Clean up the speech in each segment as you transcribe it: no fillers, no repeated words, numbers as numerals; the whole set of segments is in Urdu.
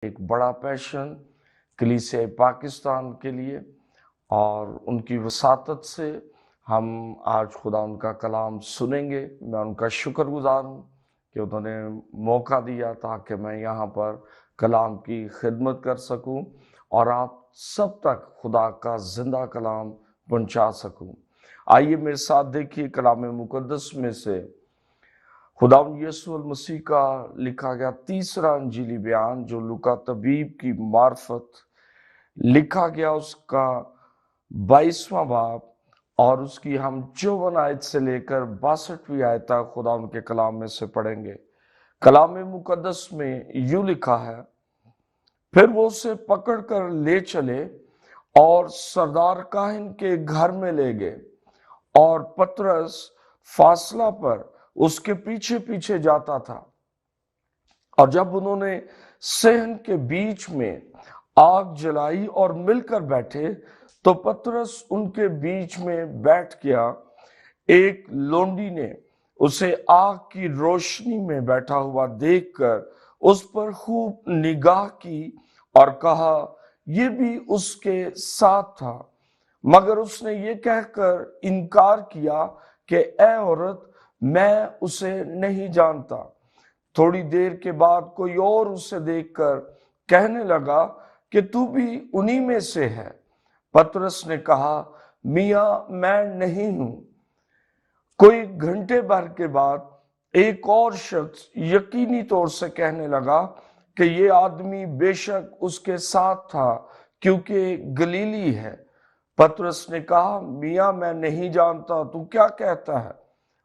ایک بڑا پیشن کلیسیا پاکستان کے لیے، اور ان کی وساطت سے ہم آج خدا ان کا کلام سنیں گے۔ میں ان کا شکر گزار ہوں کہ انہوں نے موقع دیا تاکہ میں یہاں پر کلام کی خدمت کر سکوں اور آپ سب تک خدا کا زندہ کلام پہنچا سکوں۔ آئیے میرے ساتھ دیکھیے کلام مقدس میں سے خداوند یسوع المسیح کا لکھا گیا تیسرا انجیلی بیان جو لوکا طبیب کی معرفت لکھا گیا، اس کا 22واں باب اور اس کی ہم 54 آیت سے لے کر 62ویں آیت تک خداوند کے کلام میں سے پڑھیں گے۔ کلام مقدس میں یوں لکھا ہے، پھر وہ اسے پکڑ کر لے چلے اور سردار کاہن کے گھر میں لے گئے، اور پطرس فاصلہ پر اس کے پیچھے پیچھے جاتا تھا۔ اور جب انہوں نے صحن کے بیچ میں آگ جلائی اور مل کر بیٹھے تو پطرس ان کے بیچ میں بیٹھ گیا۔ ایک لونڈی نے اسے آگ کی روشنی میں بیٹھا ہوا دیکھ کر اس پر خوب نگاہ کی اور کہا یہ بھی اس کے ساتھ تھا، مگر اس نے یہ کہہ کر انکار کیا کہ اے عورت، میں اسے نہیں جانتا۔ تھوڑی دیر کے بعد کوئی اور اسے دیکھ کر کہنے لگا کہ تو بھی انہی میں سے ہے۔ پطرس نے کہا میاں میں نہیں ہوں۔ کوئی گھنٹے بھر کے بعد ایک اور شخص یقینی طور سے کہنے لگا کہ یہ آدمی بے شک اس کے ساتھ تھا کیونکہ گلیلی ہے۔ پطرس نے کہا میاں میں نہیں جانتا، تو کیا کہتا ہے؟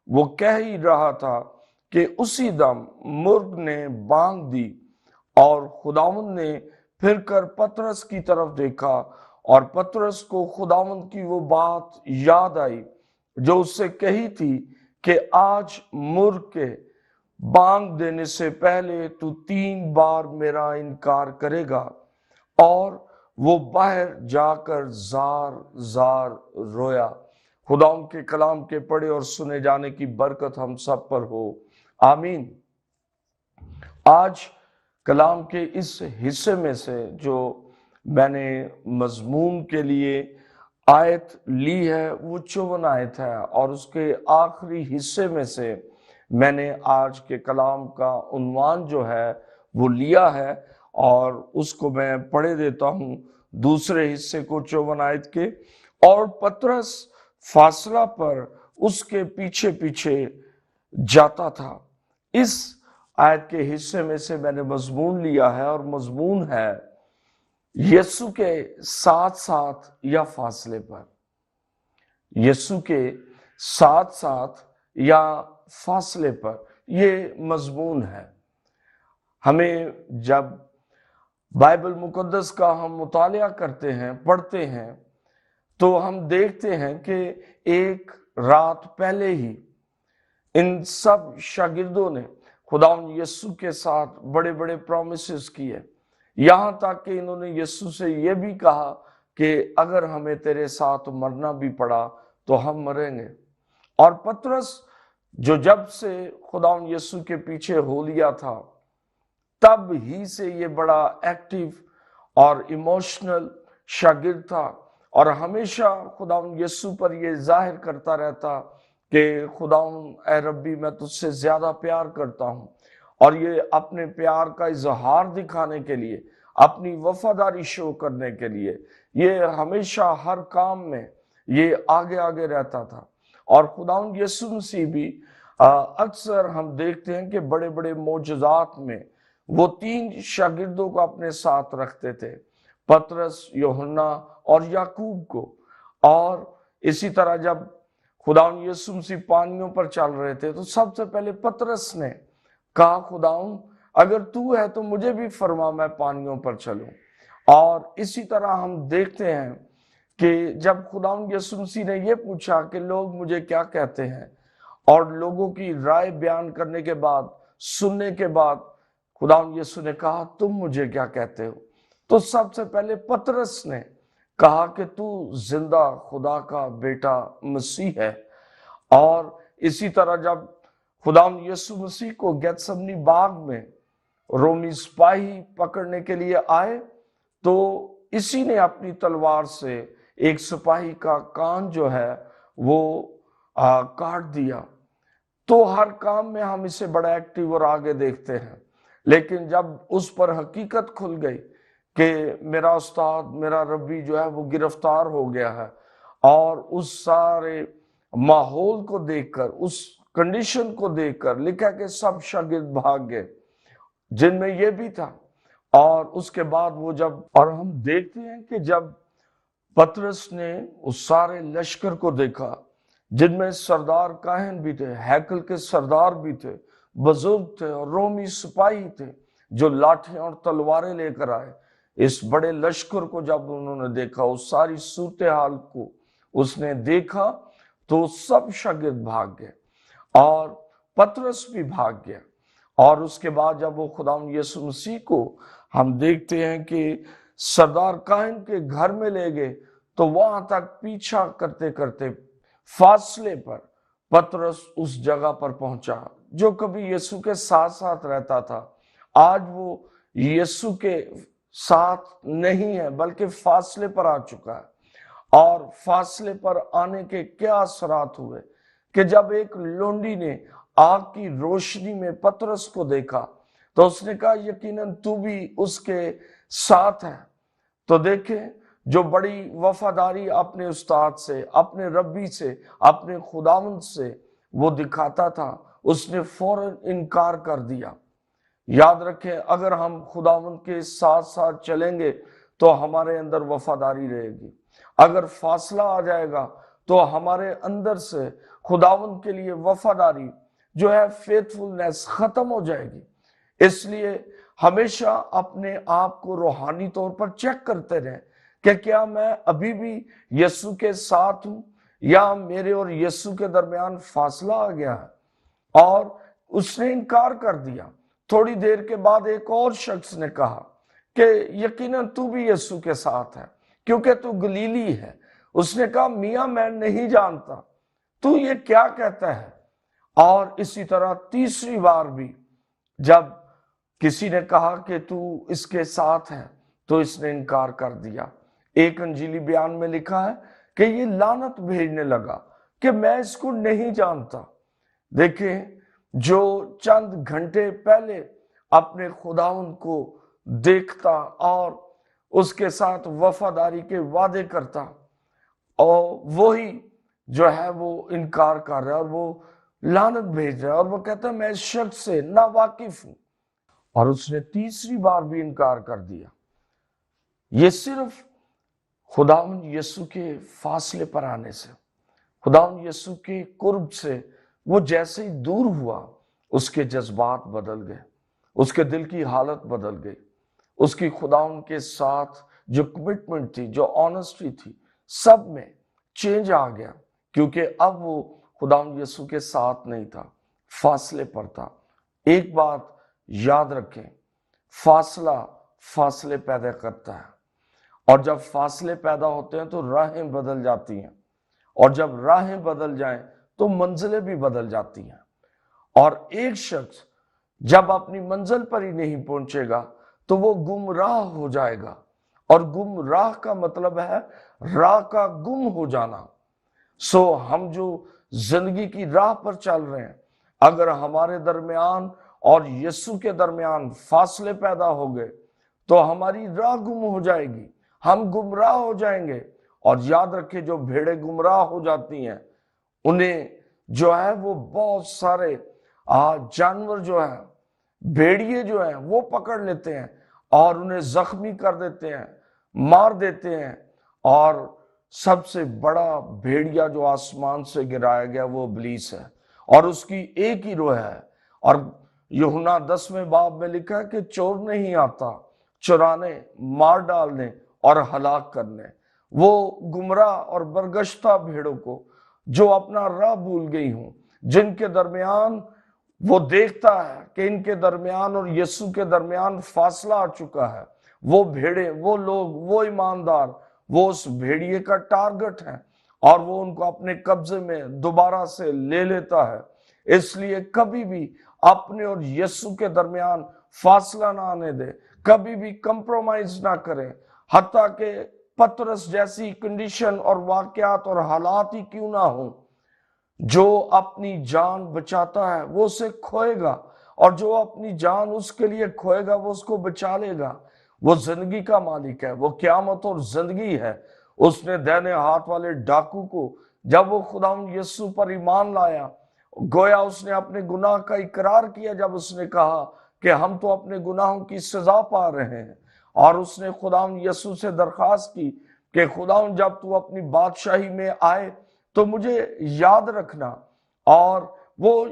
وہ کہہ ہی رہا تھا کہ اسی دم مرغ نے بانگ دی، اور خداوند نے پھر کر پطرس کی طرف دیکھا، اور پطرس کو خداوند کی وہ بات یاد آئی جو اس سے کہی تھی کہ آج مرغ کے بانگ دینے سے پہلے تو 3 بار میرا انکار کرے گا۔ اور وہ باہر جا کر زار زار رویا۔ خداوند کے کلام کے پڑھے اور سنے جانے کی برکت ہم سب پر ہو، آمین۔ آج کلام کے اس حصے میں سے جو میں نے مضمون کے لیے آیت لی ہے وہ 54 آیت ہے، اور اس کے آخری حصے میں سے میں نے آج کے کلام کا عنوان جو ہے وہ لیا ہے، اور اس کو میں پڑھے دیتا ہوں دوسرے حصے کو 54 آیت کے۔ اور پطرس فاصلہ پر اس کے پیچھے پیچھے جاتا تھا۔ اس آیت کے حصے میں سے میں نے مضمون لیا ہے، اور مضمون ہے یسوع کے ساتھ ساتھ یا فاصلے پر۔ یسوع کے ساتھ ساتھ یا فاصلے پر، یہ مضمون ہے۔ ہمیں جب بائبل مقدس کا ہم مطالعہ کرتے ہیں، پڑھتے ہیں، تو ہم دیکھتے ہیں کہ ایک رات پہلے ہی ان سب شاگردوں نے خداوند یسوع کے ساتھ بڑے بڑے پرومسز کیے، یہاں تک کہ انہوں نے یسوع سے یہ بھی کہا کہ اگر ہمیں تیرے ساتھ مرنا بھی پڑا تو ہم مریں گے۔ اور پطرس جو جب سے خداوند یسوع کے پیچھے ہو لیا تھا، تب ہی سے یہ بڑا ایکٹیو اور ایموشنل شاگرد تھا، اور ہمیشہ خداوند یسوع پر یہ ظاہر کرتا رہتا کہ خداوند اے ربی میں تجھ سے زیادہ پیار کرتا ہوں۔ اور یہ اپنے پیار کا اظہار دکھانے کے لیے، اپنی وفاداری شو کرنے کے لیے، یہ ہمیشہ ہر کام میں یہ آگے آگے رہتا تھا۔ اور خداوند یسوع مسیح بھی اکثر ہم دیکھتے ہیں کہ بڑے بڑے معجزات میں وہ 3 شاگردوں کو اپنے ساتھ رکھتے تھے، پطرس، یوحنا اور یعقوب کو۔ اور اسی طرح جب خداوند یسوع مسیح پانیوں پر چل رہے تھے تو سب سے پہلے پطرس نے کہا خداوند اگر تو ہے تو مجھے بھی فرما میں پانیوں پر چلوں۔ اور اسی طرح ہم دیکھتے ہیں کہ جب خداوند یسوع مسیح نے یہ پوچھا کہ لوگ مجھے کیا کہتے ہیں، اور لوگوں کی رائے بیان کرنے کے بعد، سننے کے بعد خداوند یسوع نے کہا تم مجھے کیا کہتے ہو، تو سب سے پہلے پطرس نے کہا کہ تو زندہ خدا کا بیٹا مسیح ہے۔ اور اسی طرح جب خداوند یسوع مسیح کو گیتسمنی باغ میں رومی سپاہی پکڑنے کے لیے آئے تو اسی نے اپنی تلوار سے ایک سپاہی کا کان جو ہے وہ کاٹ دیا۔ تو ہر کام میں ہم اسے بڑا ایکٹیو اور آگے دیکھتے ہیں، لیکن جب اس پر حقیقت کھل گئی کہ میرا استاد، میرا ربی جو ہے وہ گرفتار ہو گیا ہے، اور اس سارے ماحول کو دیکھ کر، اس کنڈیشن کو دیکھ کر لکھا کہ سب شاگرد بھاگ گئے، جن میں یہ بھی تھا۔ اور اس کے بعد وہ اور ہم دیکھتے ہیں کہ جب پطرس نے اس سارے لشکر کو دیکھا، جن میں سردار کاہن بھی تھے، ہیکل کے سردار بھی تھے، بزرگ تھے اور رومی سپاہی تھے جو لاٹھیاں اور تلواریں لے کر آئے، اس بڑے لشکر کو جب انہوں نے دیکھا، اس ساری صورتحال کو اس نے دیکھا، تو سب شاگرد بھاگ گئے اور پطرس بھی بھاگ گیا۔ اور اس کے بعد جب وہ خداوند یسوع مسیح کو ہم دیکھتے ہیں کہ سردار کاہن کے گھر میں لے گئے، تو وہاں تک پیچھا کرتے کرتے فاصلے پر پطرس اس جگہ پر پہنچا جو کبھی یسوع کے ساتھ ساتھ رہتا تھا۔ آج وہ یسوع کے ساتھ نہیں ہے بلکہ فاصلے پر آ چکا ہے۔ اور فاصلے پر آنے کے کیا اثرات ہوئے کہ جب ایک لونڈی نے آگ کی روشنی میں پطرس کو دیکھا تو اس نے کہا یقیناً تو بھی اس کے ساتھ ہے۔ تو دیکھیں جو بڑی وفاداری اپنے استاد سے، اپنے ربی سے، اپنے خداوند سے وہ دکھاتا تھا، اس نے فوراً انکار کر دیا۔ یاد رکھیں اگر ہم خداوند کے ساتھ ساتھ چلیں گے تو ہمارے اندر وفاداری رہے گی۔ اگر فاصلہ آ جائے گا تو ہمارے اندر سے خداوند کے لیے وفاداری جو ہے فیتھفلنس ختم ہو جائے گی۔ اس لیے ہمیشہ اپنے آپ کو روحانی طور پر چیک کرتے رہیں کہ کیا میں ابھی بھی یسوع کے ساتھ ہوں یا میرے اور یسوع کے درمیان فاصلہ آ گیا ہے۔ اور اس نے انکار کر دیا۔ تھوڑی دیر کے بعد ایک اور شخص نے کہا کہ یقیناً تو بھی یسوع کے ساتھ ہے کیونکہ تو گلیلی ہے۔ اس نے کہا میاں میں نہیں جانتا، تو یہ کیا کہتا ہے؟ اور اسی طرح تیسری بار بھی جب کسی نے کہا کہ تو اس کے ساتھ ہے تو اس نے انکار کر دیا۔ ایک انجیلی بیان میں لکھا ہے کہ یہ لعنت بھیجنے لگا کہ میں اس کو نہیں جانتا۔ دیکھیں جو چند گھنٹے پہلے اپنے خداوند کو دیکھتا اور اس کے ساتھ وفاداری کے وعدے کرتا، اور وہی جو ہے وہ انکار کر رہا ہے اور وہ لعنت بھیج رہا ہے اور وہ کہتا ہے میں اس شخص سے نا واقف ہوں، اور اس نے تیسری بار بھی انکار کر دیا۔ یہ صرف خداوند یسوع کے فاصلے پر آنے سے، خداوند یسوع کے قرب سے وہ جیسے ہی دور ہوا، اس کے جذبات بدل گئے، اس کے دل کی حالت بدل گئی، اس کی خداوند کے ساتھ جو کمٹمنٹ تھی، جو آنسٹی تھی، سب میں چینج آ گیا، کیونکہ اب وہ خداوند یسوع کے ساتھ نہیں تھا، فاصلے پر تھا۔ ایک بات یاد رکھیں، فاصلے پیدا کرتا ہے، اور جب فاصلے پیدا ہوتے ہیں تو راہیں بدل جاتی ہیں، اور جب راہیں بدل جائیں تو منزلیں بھی بدل جاتی ہیں۔ اور ایک شخص جب اپنی منزل پر ہی نہیں پہنچے گا تو وہ گمراہ ہو جائے گا، اور گمراہ کا مطلب ہے راہ کا گم ہو جانا۔ ہم جو زندگی کی راہ پر چل رہے ہیں، اگر ہمارے درمیان اور یسوع کے درمیان فاصلے پیدا ہو گئے تو ہماری راہ گم ہو جائے گی، ہم گمراہ ہو جائیں گے۔ اور یاد رکھیں جو بھیڑیں گمراہ ہو جاتی ہیں انہیں جو ہے وہ بہت سارے جانور جو ہیں، بھیڑیے جو ہیں وہ پکڑ لیتے ہیں اور انہیں زخمی کر دیتے ہیں، مار دیتے ہیں۔ اور سب سے بڑا بھیڑیا جو آسمان سے گرایا گیا وہ ابلیس ہے، اور اس کی ایک ہی روح ہے۔ اور یوحنا 10ویں باب میں لکھا ہے کہ چور نہیں آتا چرانے، مار ڈالنے اور ہلاک کرنے۔ وہ گمراہ اور برگشتہ بھیڑوں کو جو اپنا راہ بھول گئی ہوں، جن کے درمیان وہ دیکھتا ہے کہ ان کے درمیان اور یسوع کے درمیان فاصلہ آ چکا ہے، وہ بھیڑیں، وہ لوگ، وہ ایماندار، وہ اس بھیڑیے کا ٹارگٹ ہیں، اور وہ ان کو اپنے قبضے میں دوبارہ سے لے لیتا ہے۔ اس لیے کبھی بھی اپنے اور یسوع کے درمیان فاصلہ نہ آنے دے، کبھی بھی کمپرومائز نہ کریں، حتیٰ کہ پطرس جیسی کنڈیشن اور واقعات اور حالات ہی کیوں نہ ہوں۔ جو اپنی جان بچاتا ہے وہ اسے کھوئے گا، اور جو اپنی جان اس کے لیے کھوئے گا وہ اس کو بچا لے گا۔ وہ زندگی کا مالک ہے، وہ قیامت اور زندگی ہے۔ اس نے دائنے ہاتھ والے ڈاکو کو جب وہ خداوند یسوع پر ایمان لایا، گویا اس نے اپنے گناہ کا اقرار کیا جب اس نے کہا کہ ہم تو اپنے گناہوں کی سزا پا رہے ہیں، اور اس نے خداوند یسوع سے درخواست کی کہ خداوند جب تو اپنی بادشاہی میں آئے تو مجھے یاد رکھنا، اور وہ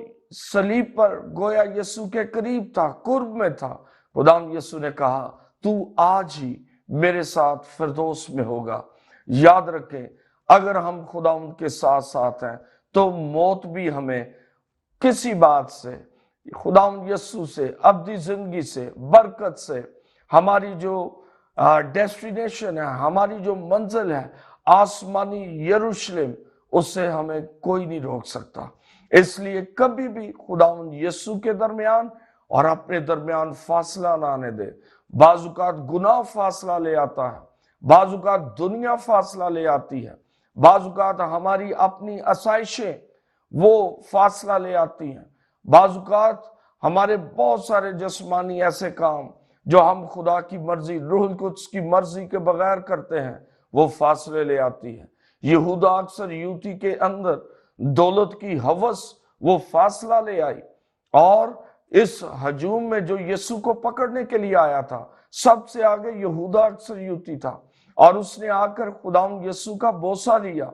صلیب پر گویا یسوع کے قریب تھا، قرب میں تھا۔ خداوند یسوع نے کہا تو آج ہی میرے ساتھ فردوس میں ہوگا۔ یاد رکھیں، اگر ہم خداوند کے ساتھ ساتھ ہیں تو موت بھی ہمیں کسی بات سے، خداوند یسوع سے، ابدی زندگی سے، برکت سے، ہماری جو ڈیسٹینیشن ہے، ہماری جو منزل ہے آسمانی یروشلم، اس سے ہمیں کوئی نہیں روک سکتا۔ اس لیے کبھی بھی خداوند یسوع کے درمیان اور اپنے درمیان فاصلہ نہ آنے دے۔ بعض اوقات گناہ فاصلہ لے آتا ہے، بعض اوقات دنیا فاصلہ لے آتی ہے، بعض اوقات ہماری اپنی آسائشیں وہ فاصلہ لے آتی ہیں، بعض اوقات ہمارے بہت سارے جسمانی ایسے کام جو ہم خدا کی مرضی، روح القدس کی مرضی کے بغیر کرتے ہیں، وہ فاصلے لے آتی ہے۔ یہودا اکثر یوتی کے اندر دولت کی ہوس وہ فاصلہ لے آئی، اور اس ہجوم میں جو یسوع کو پکڑنے کے لیے آیا تھا، سب سے آگے یہودا اکثر یوتی تھا، اور اس نے آ کر خداوند یسوع کا بوسہ لیا،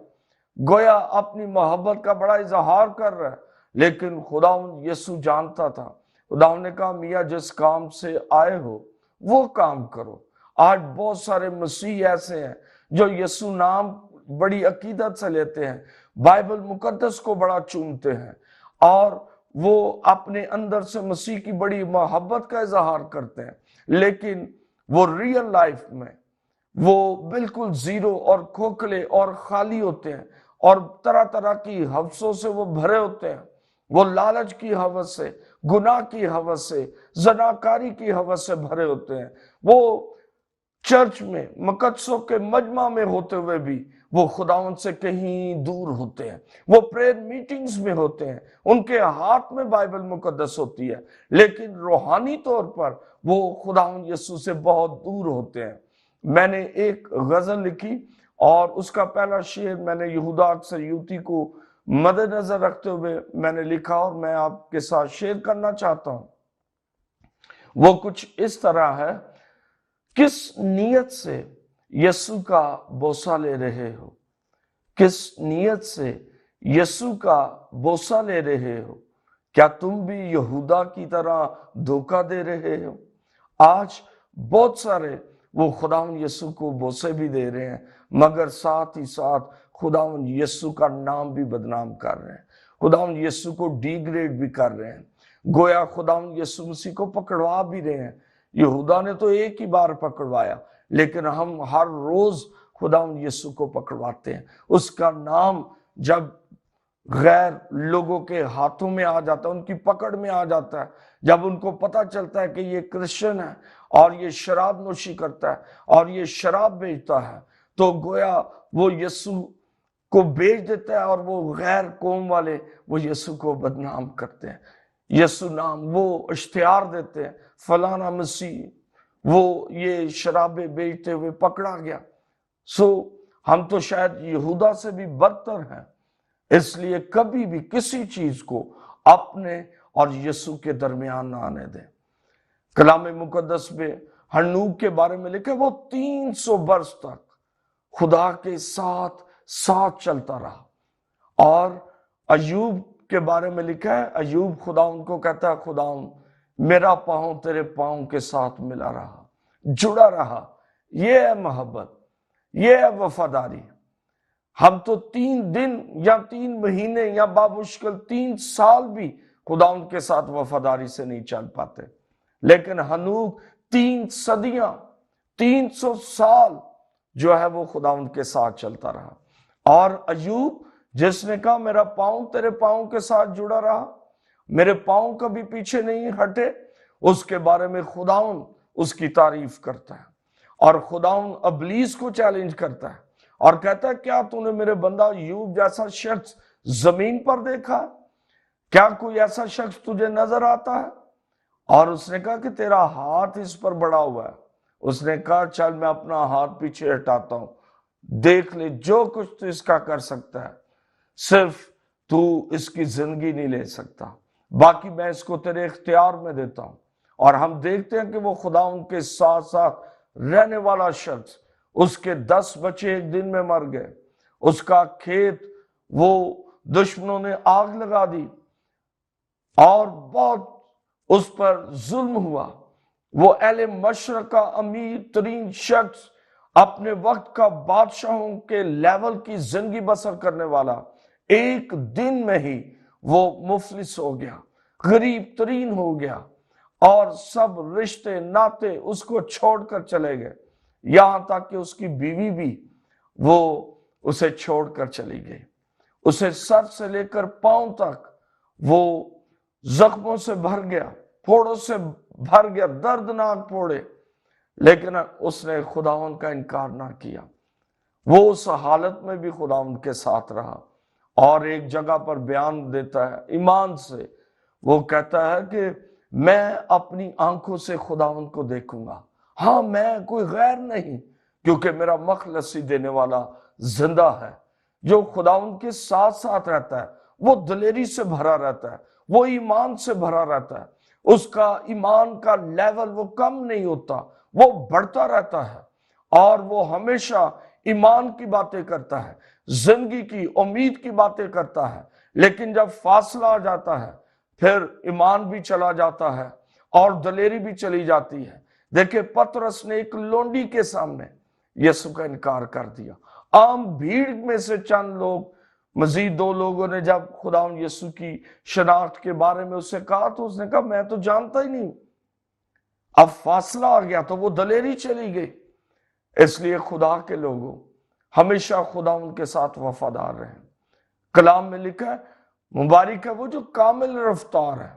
گویا اپنی محبت کا بڑا اظہار کر رہا ہے، لیکن خداوند یسوع جانتا تھا۔ خداوند نے کہا میاں جس کام سے آئے ہو وہ کام کرو۔ آج بہت سارے مسیح ایسے ہیں جو یسوع نام بڑی عقیدت سے لیتے ہیں، بائبل مقدس کو بڑا چومتے ہیں، اور وہ اپنے اندر سے مسیح کی بڑی محبت کا اظہار کرتے ہیں، لیکن وہ ریئل لائف میں وہ بالکل زیرو اور کھوکھلے اور خالی ہوتے ہیں، اور طرح طرح کی ہوسوں سے وہ بھرے ہوتے ہیں۔ وہ لالچ کی ہوس سے، گناہ کی ہوس سے، زناکاری کی ہوس سے بھرے ہوتے ہیں۔ وہ چرچ میں، مقدسوں کے مجمع میں ہوتے ہوئے بھی وہ خداوند سے کہیں دور ہوتے ہیں۔ وہ پریئر میٹنگز میں ہوتے ہیں، ان کے ہاتھ میں بائبل مقدس ہوتی ہے، لیکن روحانی طور پر وہ خداوند یسوع سے بہت دور ہوتے ہیں۔ میں نے ایک غزل لکھی، اور اس کا پہلا شعر میں نے یہودا اکثر یوتی کو مد نظر رکھتے ہوئے میں نے لکھا، اور میں آپ کے ساتھ شیئر کرنا چاہتا ہوں۔ وہ کچھ اس طرح ہے: کس نیت سے یسوع کا بوسہ لے رہے ہو؟ کس نیت سے یسوع کا بوسہ لے رہے ہو؟ کیا تم بھی یہودا کی طرح دھوکہ دے رہے ہو؟ آج بہت سارے وہ خداوند یسوع کو بوسے بھی دے رہے ہیں، مگر ساتھ ہی ساتھ خداوند یسوع کا نام بھی بدنام کر رہے ہیں، خداوند یسوع کو ڈی گریڈ بھی کر رہے ہیں، گویا خداوند یسوع مسیح کو پکڑوا بھی رہے ہیں۔ یہودا نے تو ایک ہی بار پکڑوایا، لیکن ہم ہر روز خداوند یسوع کو پکڑواتے ہیں۔ اس کا نام جب غیر لوگوں کے ہاتھوں میں آ جاتا ہے، ان کی پکڑ میں آ جاتا ہے، جب ان کو پتہ چلتا ہے کہ یہ کرسچن ہے اور یہ شراب نوشی کرتا ہے اور یہ شراب بیچتا ہے، تو گویا وہ یسوع کو بیچ دیتا ہے، اور وہ غیر قوم والے وہ یسوع کو بدنام کرتے ہیں۔ یسوع نام وہ اشتہار دیتے ہیں، فلانا مسیح وہ یہ شرابیں بیچتے ہوئے پکڑا گیا۔ ہم تو شاید یہودا سے بھی بدتر ہیں۔ اس لیے کبھی بھی کسی چیز کو اپنے اور یسوع کے درمیان نہ آنے دیں۔ کلام مقدس میں ہنوک کے بارے میں لکھا، وہ 300 برس تک خدا کے ساتھ چلتا رہا۔ اور ایوب کے بارے میں لکھا ہے، ایوب خدا ان کو کہتا ہے، خدا میرا پاؤں تیرے پاؤں کے ساتھ ملا رہا، جڑا رہا۔ یہ ہے محبت، یہ ہے وفاداری۔ ہم تو 3 دن یا 3 مہینے یا بامشکل 3 سال بھی خدا ان کے ساتھ وفاداری سے نہیں چل پاتے، لیکن ہنوک 3 صدیاں 300 سال جو ہے وہ خدا ان کے ساتھ چلتا رہا۔ اور ایوب جس نے کہا میرا پاؤں تیرے پاؤں کے ساتھ جڑا رہا، میرے پاؤں کبھی پیچھے نہیں ہٹے، اس کے بارے میں خداوند اس کی تعریف کرتا ہے، اور خداوند ابلیس کو چیلنج کرتا ہے اور کہتا ہے کیا تو نے میرے بندہ ایوب جیسا شخص زمین پر دیکھا؟ کیا کوئی ایسا شخص تجھے نظر آتا ہے؟ اور اس نے کہا کہ تیرا ہاتھ اس پر بڑا ہوا ہے۔ اس نے کہا چل میں اپنا ہاتھ پیچھے ہٹاتا ہوں، دیکھ لے جو کچھ تو اس کا کر سکتا ہے، صرف تو اس کی زندگی نہیں لے سکتا، باقی میں اس کو تیرے اختیار میں دیتا ہوں۔ اور ہم دیکھتے ہیں کہ وہ خدا ان کے ساتھ ساتھ رہنے والا شخص، اس کے 10 بچے ایک دن میں مر گئے، اس کا کھیت وہ دشمنوں نے آگ لگا دی اور بہت اس پر ظلم ہوا۔ وہ اہل مشرق کا امیر ترین شخص، اپنے وقت کا بادشاہوں کے لیول کی زندگی بسر کرنے والا، ایک دن میں ہی وہ مفلس ہو گیا، غریب ترین ہو گیا، اور سب رشتے ناتے اس کو چھوڑ کر چلے گئے، یہاں تک کہ اس کی بیوی بھی وہ اسے چھوڑ کر چلی گئی۔ اسے سر سے لے کر پاؤں تک وہ زخموں سے بھر گیا، پھوڑوں سے بھر گیا، دردناک پھوڑے، لیکن اس نے خداوند کا انکار نہ کیا۔ وہ اس حالت میں بھی خداوند کے ساتھ رہا، اور ایک جگہ پر بیان دیتا ہے ایمان سے، وہ کہتا ہے کہ میں اپنی آنکھوں سے خداوند کو دیکھوں گا، ہاں میں کوئی غیر نہیں، کیونکہ میرا مخلصی دینے والا زندہ ہے۔ جو خداوند کے ساتھ ساتھ رہتا ہے وہ دلیری سے بھرا رہتا ہے، وہ ایمان سے بھرا رہتا ہے، اس کا ایمان کا لیول وہ کم نہیں ہوتا، وہ بڑھتا رہتا ہے، اور وہ ہمیشہ ایمان کی باتیں کرتا ہے، زندگی کی امید کی باتیں کرتا ہے۔ لیکن جب فاصلہ آ جاتا ہے پھر ایمان بھی چلا جاتا ہے اور دلیری بھی چلی جاتی ہے۔ دیکھیں پطرس نے ایک لونڈی کے سامنے یسوع کا انکار کر دیا۔ عام بھیڑ میں سے چند لوگ، مزید 2 لوگوں نے جب خداوند یسوع کی شناخت کے بارے میں اس سے کہا تو اس نے کہا میں تو جانتا ہی نہیں۔ اب فاصلہ آ گیا تو وہ دلیری چلی گئی۔ اس لیے خدا کے لوگوں ہمیشہ خداوند کے ساتھ وفادار رہیں۔ کلام میں لکھا ہے مبارک ہے وہ جو کامل رفتار ہے،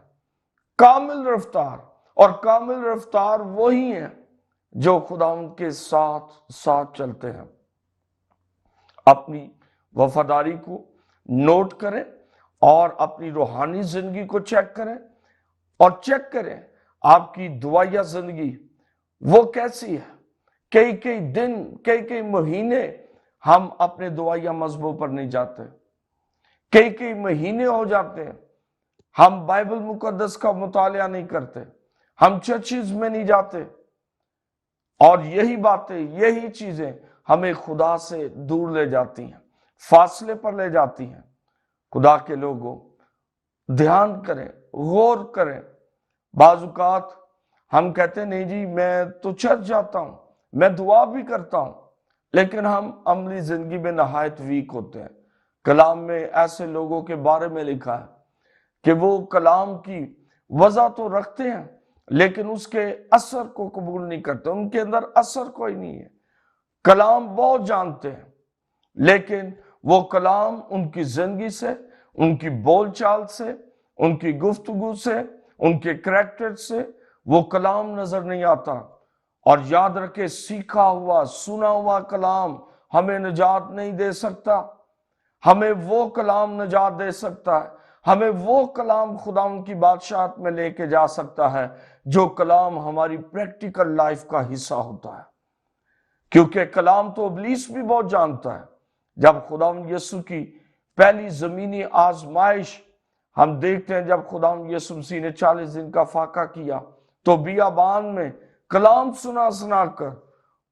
کامل رفتار، اور کامل رفتار وہی ہیں جو خداوند کے ساتھ ساتھ چلتے ہیں۔ اپنی وفاداری کو نوٹ کریں اور اپنی روحانی زندگی کو چیک کریں، اور چیک کریں آپ کی دعائیہ زندگی وہ کیسی ہے۔ کئی دن، کئی مہینے ہم اپنے دعائیہ مذہبوں پر نہیں جاتے، کئی مہینے ہو جاتے ہیں ہم بائبل مقدس کا مطالعہ نہیں کرتے، ہم چرچز میں نہیں جاتے، اور یہی باتیں، یہی چیزیں ہمیں خدا سے دور لے جاتی ہیں، فاصلے پر لے جاتی ہیں۔ خدا کے لوگوں دھیان کریں، غور کریں۔ بعض اوقات ہم کہتے ہیں نہیں جی میں تو چرچ جاتا ہوں، میں دعا بھی کرتا ہوں، لیکن ہم عملی زندگی میں نہایت ویک ہوتے ہیں۔ کلام میں ایسے لوگوں کے بارے میں لکھا ہے کہ وہ کلام کی وضع تو رکھتے ہیں لیکن اس کے اثر کو قبول نہیں کرتے، ان کے اندر اثر کوئی نہیں ہے۔ کلام بہت جانتے ہیں لیکن وہ کلام ان کی زندگی سے، ان کی بول چال سے، ان کی گفتگو سے، ان کے کریکٹر سے وہ کلام نظر نہیں آتا۔ اور یاد رکھے سیکھا ہوا، سنا ہوا کلام ہمیں نجات نہیں دے سکتا، ہمیں وہ کلام نجات دے سکتا ہے، ہمیں وہ کلام خداوند کی بادشاہت میں لے کے جا سکتا ہے جو کلام ہماری پریکٹیکل لائف کا حصہ ہوتا ہے۔ کیونکہ کلام تو ابلیس بھی بہت جانتا ہے۔ جب خداوند یسوع کی پہلی زمینی آزمائش ہم دیکھتے ہیں، جب خداوند یسوع مسیح نے 40 دن کا فاقہ کیا تو بیابان میں کلام سنا کر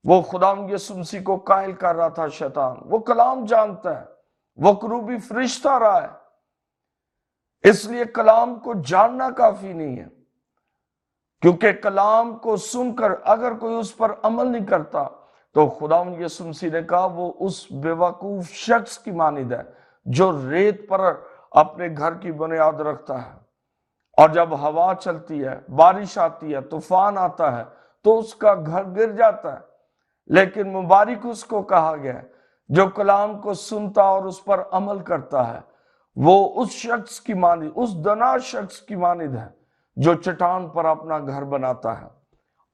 وہ خداوند یسوع مسیح کو قائل کر رہا تھا شیطان۔ وہ کلام جانتا ہے، وہ کروبی فرشتہ رہا ہے، اس لیے کلام کو جاننا کافی نہیں ہے، کیونکہ کلام کو سن کر اگر کوئی اس پر عمل نہیں کرتا تو خداوند یسوع مسیح نے کہا وہ اس بے وقوف شخص کی مانند ہے جو ریت پر اپنے گھر کی بنیاد رکھتا ہے، اور جب ہوا چلتی ہے، بارش آتی ہے، طوفان آتا ہے تو اس کا گھر گر جاتا ہے۔ لیکن مبارک اس کو کہا گیا جو کلام کو سنتا اور اس پر عمل کرتا ہے، وہ اس شخص کی مانند، اس دنا شخص کی مانند ہے جو چٹان پر اپنا گھر بناتا ہے۔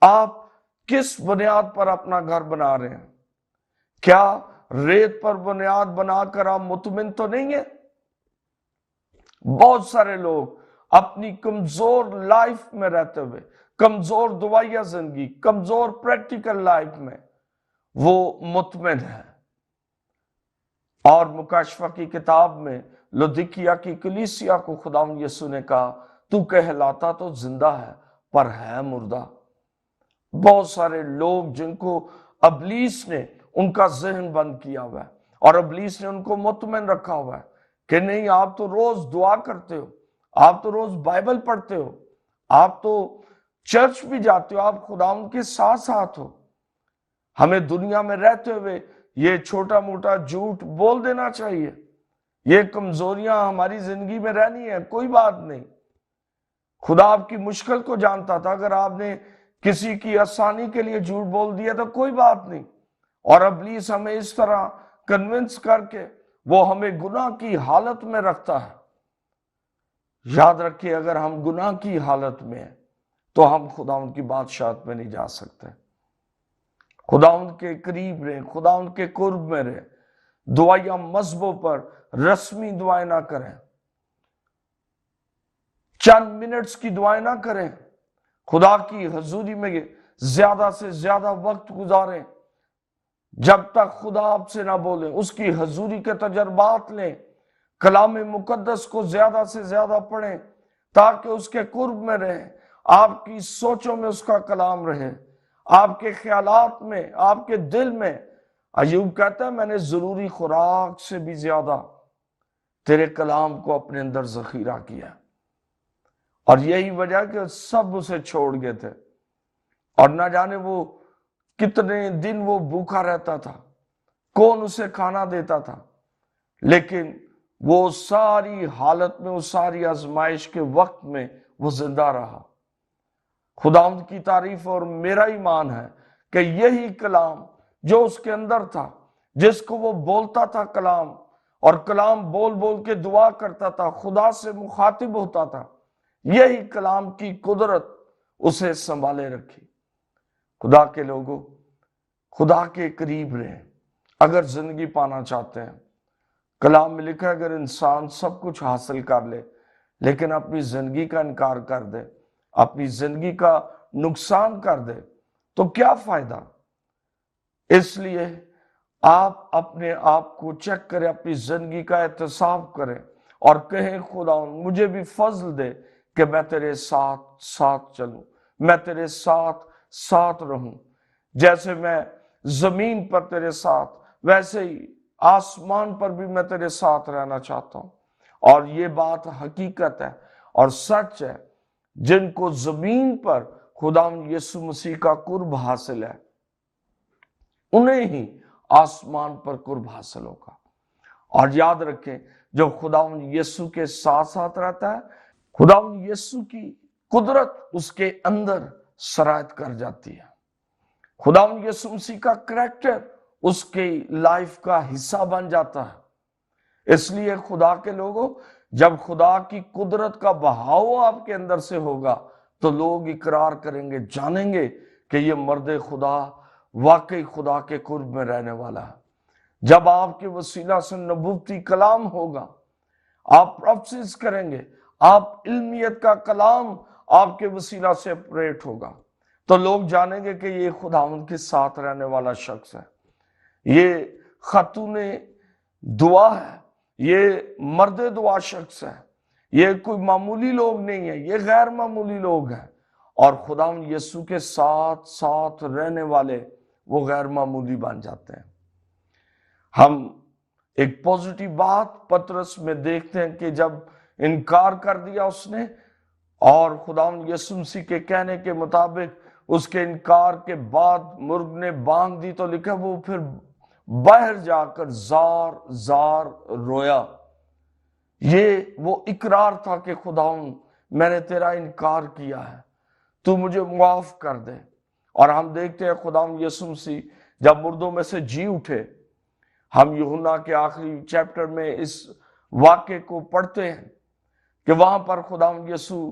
آپ کس بنیاد پر اپنا گھر بنا رہے ہیں؟ کیا ریت پر بنیاد بنا کر آپ مطمئن تو نہیں ہیں؟ بہت سارے لوگ اپنی کمزور لائف میں رہتے ہوئے، کمزور دعائیا زندگی، کمزور پریکٹیکل لائف میں وہ مطمئن ہے۔ اور مکاشفہ کی کتاب میں لودیکیا کی کلیسیا کو خداوند یسوع نے کہا، تو کہلاتا تو زندہ ہے پر ہے مردہ۔ بہت سارے لوگ جن کو ابلیس نے ان کا ذہن بند کیا ہوا ہے، اور ابلیس نے ان کو مطمئن رکھا ہوا ہے کہ نہیں، آپ تو روز دعا کرتے ہو، آپ تو روز بائبل پڑھتے ہو، آپ تو چرچ بھی جاتے ہو، آپ خداوند کے ساتھ ساتھ ہو، ہمیں دنیا میں رہتے ہوئے یہ چھوٹا موٹا جھوٹ بول دینا چاہیے، یہ کمزوریاں ہماری زندگی میں رہنی ہے، کوئی بات نہیں۔ خدا آپ کی مشکل کو جانتا تھا، اگر آپ نے کسی کی آسانی کے لیے جھوٹ بول دیا تو کوئی بات نہیں۔ اور ابلیس ہمیں اس طرح کنونس کر کے وہ ہمیں گناہ کی حالت میں رکھتا ہے۔ یاد رکھیے، اگر ہم گناہ کی حالت میں ہیں تو ہم خداوند کی بادشاہت میں نہیں جا سکتے۔ خداوند کے قریب رہیں، خداوند کے قرب میں رہیں، دعائیاں مذہبوں پر رسمی دعائیں نہ کریں، چند منٹس کی دعائیں نہ کریں، خدا کی حضوری میں زیادہ سے زیادہ وقت گزاریں، جب تک خدا آپ سے نہ بولیں، اس کی حضوری کے تجربات لیں، کلام مقدس کو زیادہ سے زیادہ پڑھیں تاکہ اس کے قرب میں رہیں، آپ کی سوچوں میں اس کا کلام رہے، آپ کے خیالات میں، آپ کے دل میں۔ ایوب کہتا ہے، میں نے ضروری خوراک سے بھی زیادہ تیرے کلام کو اپنے اندر ذخیرہ کیا، اور یہی وجہ کہ سب اسے چھوڑ گئے تھے، اور نہ جانے وہ کتنے دن وہ بھوکا رہتا تھا، کون اسے کھانا دیتا تھا، لیکن وہ ساری حالت میں، اس ساری آزمائش کے وقت میں وہ زندہ رہا۔ خداوند کی تعریف، اور میرا ایمان ہے کہ یہی کلام جو اس کے اندر تھا، جس کو وہ بولتا تھا کلام، اور کلام بول بول کے دعا کرتا تھا، خدا سے مخاطب ہوتا تھا، یہی کلام کی قدرت اسے سنبھالے رکھی۔ خدا کے لوگوں، خدا کے قریب رہیں اگر زندگی پانا چاہتے ہیں۔ کلام میں لکھا ہے، اگر انسان سب کچھ حاصل کر لے لیکن اپنی زندگی کا انکار کر دے، اپنی زندگی کا نقصان کر دے تو کیا فائدہ؟ اس لیے آپ اپنے آپ کو چیک کریں، اپنی زندگی کا احتساب کریں اور کہیں، خداوند مجھے بھی فضل دے کہ میں تیرے ساتھ ساتھ چلوں، میں تیرے ساتھ ساتھ رہوں، جیسے میں زمین پر تیرے ساتھ، ویسے ہی آسمان پر بھی میں تیرے ساتھ رہنا چاہتا ہوں۔ اور یہ بات حقیقت ہے اور سچ ہے، جن کو زمین پر خداوند یسوع مسیح کا قرب حاصل ہے، انہیں ہی آسمان پر قرب حاصل ہوگا۔ اور یاد رکھیں، جو خداوند یسوع کے ساتھ ساتھ رہتا ہے، خداوند یسوع کی قدرت اس کے اندر سرایت کر جاتی ہے۔ خداوند یسوع مسیح کا کریکٹر اس کی لائف کا حصہ بن جاتا ہے۔ اس لیے خدا کے لوگوں، جب خدا کی قدرت کا بہاؤ آپ کے اندر سے ہوگا تو لوگ اقرار کریں گے، جانیں گے کہ یہ مرد خدا واقعی خدا کے قرب میں رہنے والا ہے۔ جب آپ کے وسیلہ سے نبوتی کلام ہوگا، آپ پروفیسز کریں گے، آپ علمیت کا کلام آپ کے وسیلہ سے اپریٹ ہوگا، تو لوگ جانیں گے کہ یہ خداوند کے ساتھ رہنے والا شخص ہے، یہ خاتون دعا ہے، یہ مرد دعا شخص ہے، یہ کوئی معمولی لوگ نہیں ہے، یہ غیر معمولی لوگ ہیں۔ اور خداوند یسوع کے ساتھ ساتھ رہنے والے وہ غیر معمولی بن جاتے ہیں۔ ہم ایک پوزیٹیو بات پطرس میں دیکھتے ہیں کہ جب انکار کر دیا اس نے، اور خداوند یسوع مسیح کے کہنے کے مطابق اس کے انکار کے بعد مرغ نے بانگ دی، تو لکھا وہ پھر باہر جا کر زار زار رویا۔ یہ وہ اقرار تھا کہ خداوند میں نے تیرا انکار کیا ہے، تو مجھے معاف کر دے۔ اور ہم دیکھتے ہیں خداوند یسوع مسیح جب مردوں میں سے جی اٹھے، ہم یوحنا کے آخری چیپٹر میں اس واقعے کو پڑھتے ہیں کہ وہاں پر خداوند یسوع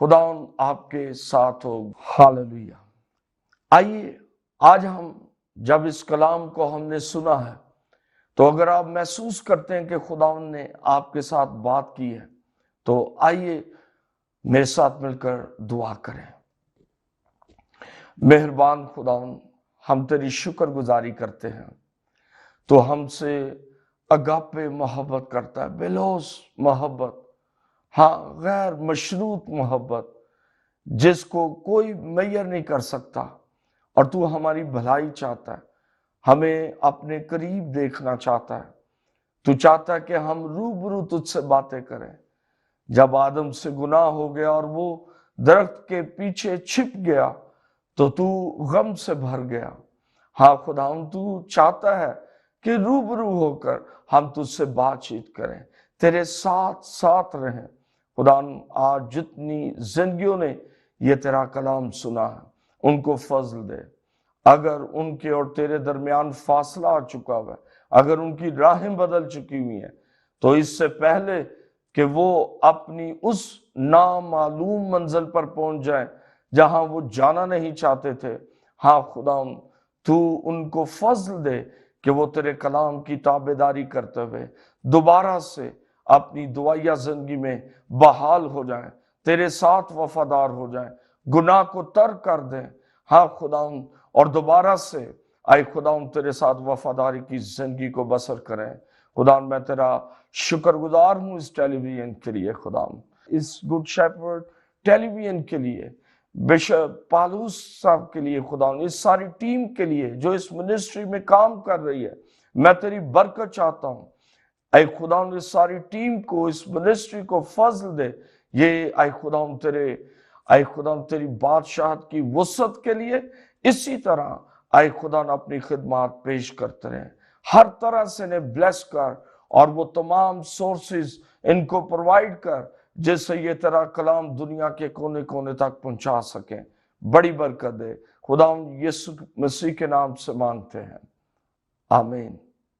خداوند آپ کے ساتھ ہو۔ ہاللویہ۔ آئیے آج ہم جب اس کلام کو ہم نے سنا ہے تو اگر آپ محسوس کرتے ہیں کہ خداوند نے آپ کے ساتھ بات کی ہے تو آئیے میرے ساتھ مل کر دعا کریں۔ مہربان خداوند، ہم تیری شکر گزاری کرتے ہیں، تو ہم سے اگاپے محبت کرتا ہے، بلوس محبت، ہاں غیر مشروط محبت، جس کو کوئی میئر نہیں کر سکتا، اور تو ہماری بھلائی چاہتا ہے، ہمیں اپنے قریب دیکھنا چاہتا ہے، تو چاہتا ہے کہ ہم روبرو تجھ سے باتیں کریں۔ جب آدم سے گناہ ہو گیا اور وہ درخت کے پیچھے چھپ گیا تو غم سے بھر گیا۔ ہاں خداوند، تو چاہتا ہے کہ روبرو ہو کر ہم تجھ سے بات چیت کریں، تیرے ساتھ ساتھ رہیں۔ خداوند، آج جتنی زندگیوں نے یہ تیرا کلام سنا ہے ان کو فضل دے۔ اگر ان کے اور تیرے درمیان فاصلہ آ چکا ہوا ہے، اگر ان کی راہیں بدل چکی ہوئی ہیں، تو اس سے پہلے کہ وہ اپنی اس نامعلوم منزل پر پہنچ جائیں جہاں وہ جانا نہیں چاہتے تھے، ہاں خداوند تو ان کو فضل دے کہ وہ تیرے کلام کی تابعداری کرتے ہوئے دوبارہ سے اپنی دعائیہ زندگی میں بحال ہو جائیں، تیرے ساتھ وفادار ہو جائیں، گناہ کو ترک کر دیں، ہاں خداوند، اور دوبارہ سے آئے خداوند تیرے ساتھ وفاداری کی زندگی کو بسر کریں۔ خداوند، میں تیرا شکر گزار ہوں اس ٹیلی ویژن کے لیے، خداوند اس گڈ شیپرڈ ٹیلی ویژن کے لیے، بشپ پالوس صاحب کے لیے، خداوند اس ساری ٹیم کے لیے جو اس منسٹری میں کام کر رہی ہے، میں تیری برکت چاہتا ہوں۔ اے خداوند اس ساری ٹیم کو، اس منسٹری کو فضل دے۔ یہ اے خداوند تیری بادشاہت کی وسعت کے لیے اسی طرح اے خداوند اپنی خدمات پیش کرتے رہیں، ہر طرح سے انہیں بلیس کر، اور وہ تمام سورسز ان کو پرووائڈ کر جس سے یہ تیرا کلام دنیا کے کونے کونے تک پہنچا سکیں۔ بڑی برکت دے خداوند، یسوع مسیح کے نام سے مانگتے ہیں، آمین۔